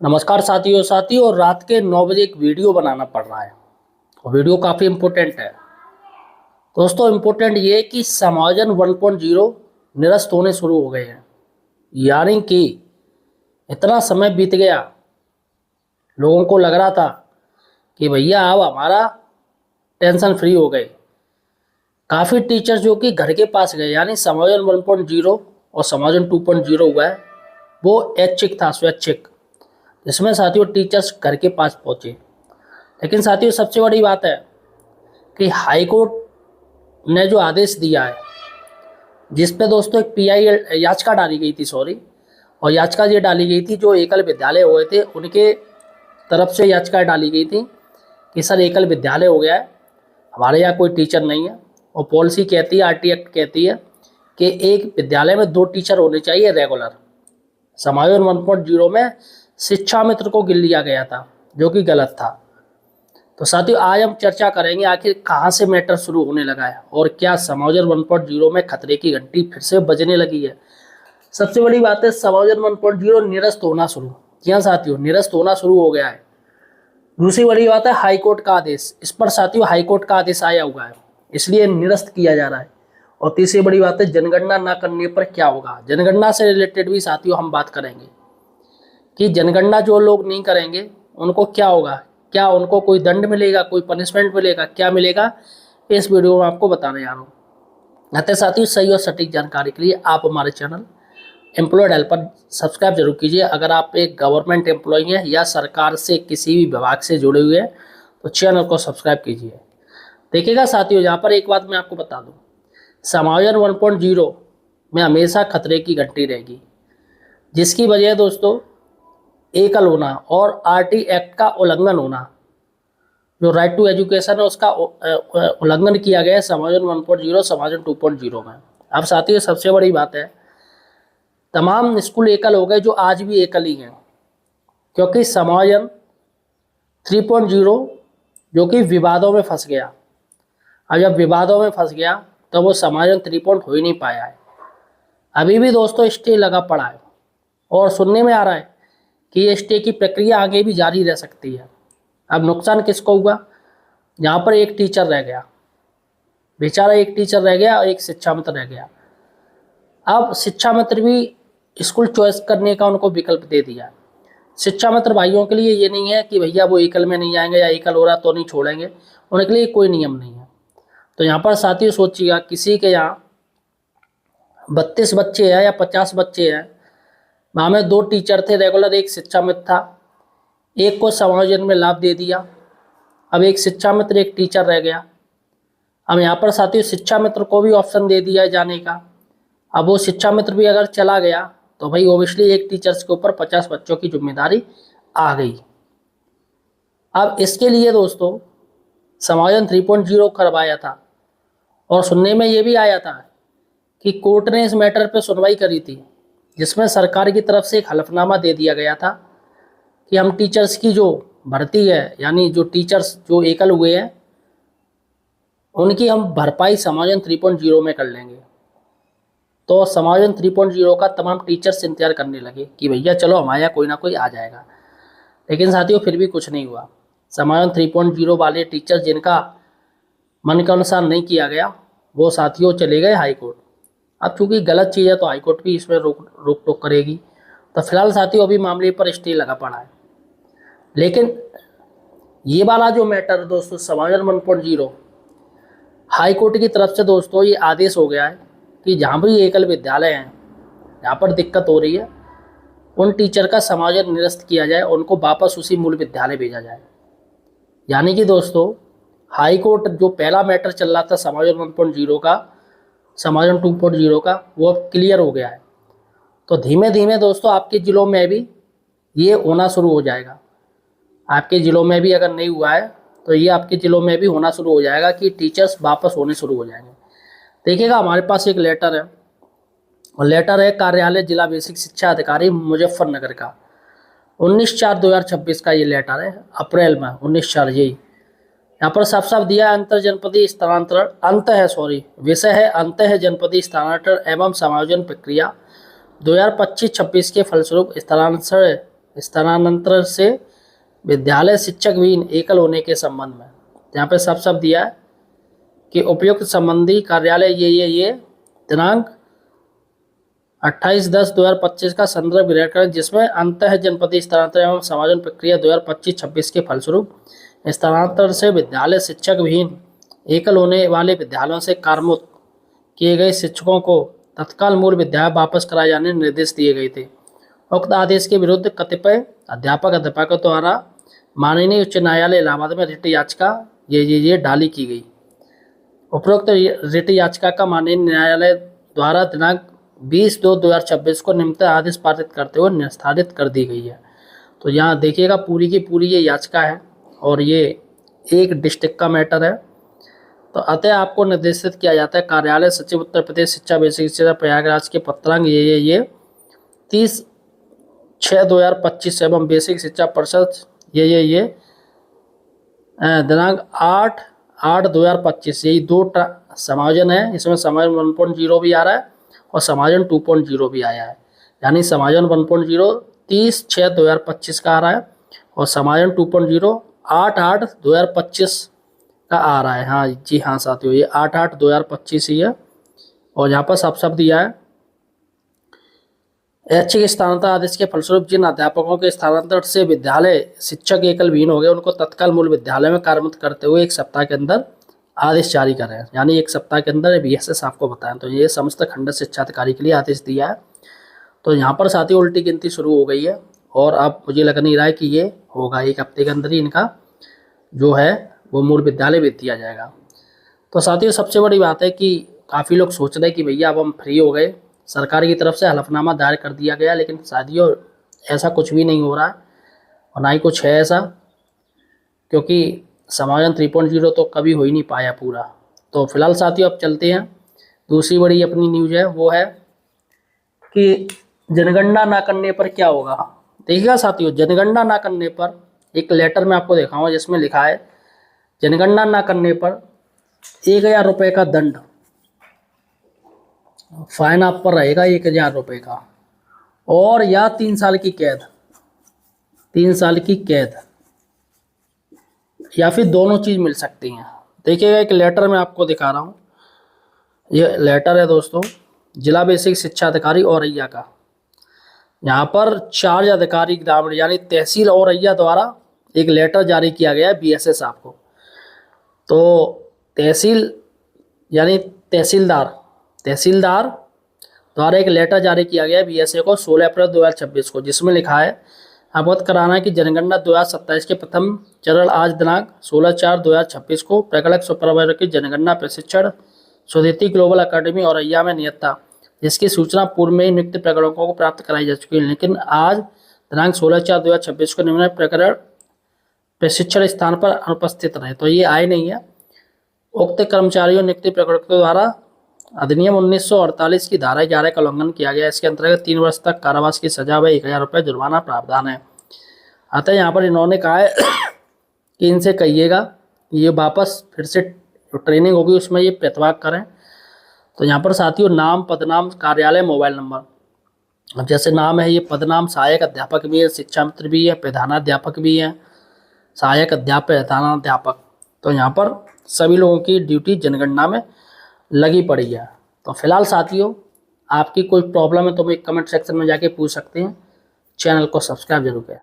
नमस्कार साथियों, रात के 9 बजे एक वीडियो बनाना पड़ रहा है और वीडियो काफ़ी इम्पोर्टेंट है। दोस्तों इम्पोर्टेंट ये है कि समायोजन 1.0 निरस्त होने शुरू हो गए हैं। यानी कि इतना समय बीत गया, लोगों को लग रहा था कि भैया अब हमारा टेंशन फ्री हो गए। काफ़ी टीचर्स जो कि घर के पास गए, यानी समायोजन 1.0 और समायोजन 2.0 हुआ है, वो ऐच्छिक था, स्वैच्छिक, जिसमें साथियों टीचर्स घर के पास पहुंचे। लेकिन साथियों सबसे बड़ी बात है कि हाई कोर्ट ने जो आदेश दिया है, जिस पे दोस्तों एक पीआई याचिका डाली गई थी, और याचिका ये डाली गई थी जो एकल विद्यालय हुए थे उनके तरफ से याचिका डाली गई थी कि सर एकल विद्यालय हो गया है, हमारे यहाँ कोई टीचर नहीं है, और पॉलिसी कहती है, आरटी एक्ट कहती है कि एक विद्यालय में 2 टीचर होने चाहिए रेगुलर। समायोजन 1.0 में शिक्षा मित्र को गिन लिया गया था, जो कि गलत था। तो साथियों आज हम चर्चा करेंगे आखिर कहाँ से मैटर शुरू होने लगा है और क्या समायोजन 1.0 में खतरे की घंटी फिर से बजने लगी है। सबसे बड़ी बात है समायोजन 1.0 निरस्त होना शुरू। जी हाँ साथियों, निरस्त होना शुरू हो गया है। दूसरी बड़ी बात है हाईकोर्ट का आदेश। इस पर साथियों हाईकोर्ट का आदेश आया हुआ है, इसलिए निरस्त किया जा रहा है। और तीसरी बड़ी बात है जनगणना न करने पर क्या होगा। जनगणना से रिलेटेड भी साथियों हम बात करेंगे कि जनगणना जो लोग नहीं करेंगे उनको क्या होगा, क्या उनको कोई दंड मिलेगा, कोई पनिशमेंट मिलेगा, क्या मिलेगा, इस वीडियो में आपको बताने जा रहा हूँ। अतः साथियों सही और सटीक जानकारी के लिए आप हमारे चैनल एम्प्लॉयड हेल्पर सब्सक्राइब जरूर कीजिए। अगर आप एक गवर्नमेंट एम्प्लॉय हैं या सरकार से किसी भी विभाग से जुड़े हुए हैं तो चैनल को सब्सक्राइब कीजिए। देखिएगा साथियों, यहाँ पर एक बात मैं आपको बता दूँ, समायोजन 1.0 में हमेशा खतरे की घंटी रहेगी, जिसकी वजह दोस्तों एकल होना और आरटी एक्ट का उल्लंघन होना। जो राइट टू एजुकेशन है उसका उल्लंघन किया गया है समायोजन 1.0 समायोजन 2.0 में। अब साथियों सबसे बड़ी बात है, तमाम स्कूल एकल हो गए जो आज भी एकल ही हैं, क्योंकि समायोजन 3.0 जो कि विवादों में फंस गया। अब जब विवादों में फंस गया तो वो समायोजन 3 हो ही नहीं पाया है। अभी भी दोस्तों स्टे लगा पड़ा है और सुनने में आ रहा है कि ये स्टे की प्रक्रिया आगे भी जारी रह सकती है। अब नुकसान किसको हुआ, जहाँ पर एक टीचर रह गया, बेचारा एक टीचर रह गया और एक शिक्षा मित्र रह गया। अब शिक्षा मित्र भी स्कूल चॉइस करने का उनको विकल्प दे दिया। शिक्षा मित्र भाइयों के लिए ये नहीं है कि भैया वो एकल में नहीं आएंगे या एकल हो रहा तो नहीं छोड़ेंगे, उनके लिए कोई नियम नहीं है। तो यहाँ पर साथियों सोचिएगा, किसी के यहाँ 32 बच्चे हैं या 50 बच्चे हैं, वहाँ में 2 टीचर थे रेगुलर, एक शिक्षा मित्र था, एक को समायोजन में लाभ दे दिया। अब एक शिक्षा मित्र एक टीचर रह गया। अब यहाँ पर साथियों शिक्षा मित्र को भी ऑप्शन दे दिया है जाने का। अब वो शिक्षा मित्र भी अगर चला गया तो भाई ओबियसली एक टीचर्स के ऊपर 50 बच्चों की जिम्मेदारी आ गई। अब इसके लिए दोस्तों समायोजन 3.0 करवाया था और सुनने में ये भी आया था कि कोर्ट ने इस मैटर पर सुनवाई करी थी, जिसमें सरकार की तरफ से एक हलफनामा दे दिया गया था कि हम टीचर्स की जो भर्ती है, यानी जो टीचर्स जो एकल हुए हैं उनकी हम भरपाई समायोजन 3.0 में कर लेंगे। तो समायोजन 3.0 का तमाम टीचर्स इंतजार करने लगे कि भैया चलो हमारे यहाँ कोई ना कोई आ जाएगा। लेकिन साथियों फिर भी कुछ नहीं हुआ। समायोजन 3.0 वाले टीचर्स जिनका मन के अनुसार नहीं किया गया, वो साथियों चले गए हाई कोर्ट। अब चूंकि गलत चीज़ है तो हाई कोर्ट भी इसमें रोक टोक करेगी। तो फिलहाल साथियों अभी मामले पर स्टे लगा पड़ा है। लेकिन ये वाला जो मैटर दोस्तों समायोजन 1.0 हाई कोर्ट की तरफ से दोस्तों ये आदेश हो गया है कि जहाँ भी एकल विद्यालय हैं, जहाँ पर दिक्कत हो रही है, उन टीचर का समायोजन निरस्त किया जाए, उनको वापस उसी मूल विद्यालय भेजा जाए। यानी कि दोस्तों हाई कोर्ट जो पहला मैटर चल रहा था समायोजन 1.0 का, समायोजन 2.0 का, वो अब क्लियर हो गया है। तो धीमे धीमे दोस्तों आपके ज़िलों में भी ये होना शुरू हो जाएगा। आपके ज़िलों में भी अगर नहीं हुआ है तो ये आपके ज़िलों में भी होना शुरू हो जाएगा कि टीचर्स वापस होने शुरू हो जाएंगे। देखिएगा हमारे पास एक लेटर है, और लेटर है कार्यालय जिला बेसिक शिक्षा अधिकारी मुजफ्फरनगर का, 19/4/2026 का ये लेटर है, अप्रैल में 19/4। यही यहाँ पर साफ साफ दिया है, अंतर जनपदीय स्थानांतरण विषय है अंतः जनपदीय स्थानांतरण एवं समायोजन प्रक्रिया 2025-26 के फलस्वरूप स्थानांतरण से विद्यालय शिक्षक विहीन एकल होने के संबंध में। यहाँ पे सब सब दिया है कि उपयुक्त संबंधी कार्यालय ये दिनांक 28/10/2025 का संदर्भ ग्रहण करें, जिसमें अंतः जनपदीय स्थानांतरण एवं समायोजन प्रक्रिया 2025-26 के फलस्वरूप स्थानांतरण से विद्यालय शिक्षक विहीन एकल होने वाले विद्यालयों से कार्यमुक्त किए गए शिक्षकों को तत्काल मूल विद्यालय वापस कराए जाने के निर्देश दिए गए थे। उक्त आदेश के विरुद्ध कतिपय अध्यापकों द्वारा माननीय उच्च न्यायालय इलाहाबाद में रिट याचिका ये डाली की गई। उपरोक्त रिट याचिका का माननीय न्यायालय द्वारा दिनांक 20/2/2026 को निम्नलिखित आदेश पारित करते हुए निस्तारित कर दी गई है। तो यहाँ देखिएगा पूरी की पूरी ये याचिका है और ये एक डिस्ट्रिक्ट का मैटर है। तो अतः आपको निर्देशित किया जाता है कार्यालय सचिव उत्तर प्रदेश शिक्षा बेसिक शिक्षा प्रयागराज के पत्रांक ये 30/6/2025 एवं बेसिक शिक्षा परिषद ये दिनांक 8/8/2025 यही दो समायोजन है। इसमें समायोजन 1.0 भी आ रहा है और समायोजन 2.0 भी आया है। यानी समायोजन 1.0 30/6/2025 का आ रहा है और समायोजन 2.0 8/8/2025 का आ रहा है। हाँ जी हाँ साथियों, ये 8/8/2025 ही है। और यहाँ पर सब दिया है ऐच्छिक स्थानांतरण आदेश के फलस्वरूप जिन अध्यापकों के स्थानांतरण से विद्यालय शिक्षक एकल विहीन हो गए उनको तत्काल मूल विद्यालय में कार्यमुक्त करते हुए 1 सप्ताह के अंदर आदेश जारी करें। यानी 1 सप्ताह के अंदर BSS आपको बताएं। तो ये समस्त खंड शिक्षा अधिकारी के लिए आदेश दिया है। तो यहाँ पर साथियों उल्टी गिनती शुरू हो गई है और अब मुझे लग नहीं रहा है कि ये होगा, 1 हफ्ते के अंदर ही इनका जो है वो मूल विद्यालय भेज दिया जाएगा। तो साथियों सबसे बड़ी बात है कि काफ़ी लोग सोच रहे हैं कि भैया अब हम फ्री हो गए, सरकार की तरफ से हलफनामा दायर कर दिया गया, लेकिन साथियों ऐसा कुछ भी नहीं हो रहा है और ना ही कुछ है ऐसा, क्योंकि समायोजन 3.0 तो कभी हो ही नहीं पाया पूरा। तो फिलहाल साथियों अब चलते हैं, दूसरी बड़ी अपनी न्यूज है वो है कि जनगणना ना करने पर क्या होगा। देखिएगा साथियों, जनगणना ना करने पर एक लेटर में आपको दिखाऊंगा जिसमें लिखा है जनगणना ना करने पर 1000 रुपये का दंड, फाइन आप पर रहेगा 1000 रुपये का, और या 3 साल की कैद, 3 साल की कैद या फिर दोनों चीज़ मिल सकती हैं। देखिएगा एक लेटर में आपको दिखा रहा हूँ, ये लेटर है दोस्तों जिला बेसिक शिक्षा अधिकारी औरैया का। यहाँ पर चार्ज अधिकारी ग्रामीण यानी तहसील औरैया द्वारा एक लेटर जारी किया गया है BSS आपको। तो तहसील यानी तहसीलदार द्वारा एक लेटर जारी किया गया है BSA को 16 अप्रैल 2026 को, जिसमें लिखा है अवगत कराना है कि जनगणना 2027 के प्रथम चरण आज दिनांक 16/4/2026 को प्रकल्प सुपरवाइजर की जनगणना प्रशिक्षण सुदीति ग्लोबल अकेडमी औरैया में नियत था, जिसकी सूचना पूर्व में ही नियुक्त प्रकरणों को प्राप्त कराई जा चुकी है, लेकिन आज दिनांक 16/4/2026 को निम्न प्रकरण प्रशिक्षण स्थान पर अनुपस्थित रहे। तो ये आए नहीं है। उक्त कर्मचारियों नियुक्ति प्रकरणों द्वारा अधिनियम 1948 की धारा 11 का उल्लंघन किया गया। इसके अंतर्गत 3 वर्ष तक कारावास की सजा व 1000 रुपये जुर्माना प्रावधान है। अतः यहाँ पर इन्होंने कहा है कि इनसे कहिएगा ये वापस फिर से ट्रेनिंग होगी उसमें ये प्रतिभाग करें। तो यहाँ पर साथियों नाम, पदनाम, कार्यालय, मोबाइल नंबर, अब जैसे नाम है ये पदनाम सहायक अध्यापक भी है, शिक्षा मित्र भी है, प्रधानाध्यापक भी है, सहायक अध्यापक, प्रधानाध्यापक। तो यहाँ पर सभी लोगों की ड्यूटी जनगणना में लगी पड़ी है। तो फिलहाल साथियों आपकी कोई प्रॉब्लम है तो मैं कमेंट सेक्शन में जाके पूछ सकते हैं। चैनल को सब्सक्राइब जरूर करें।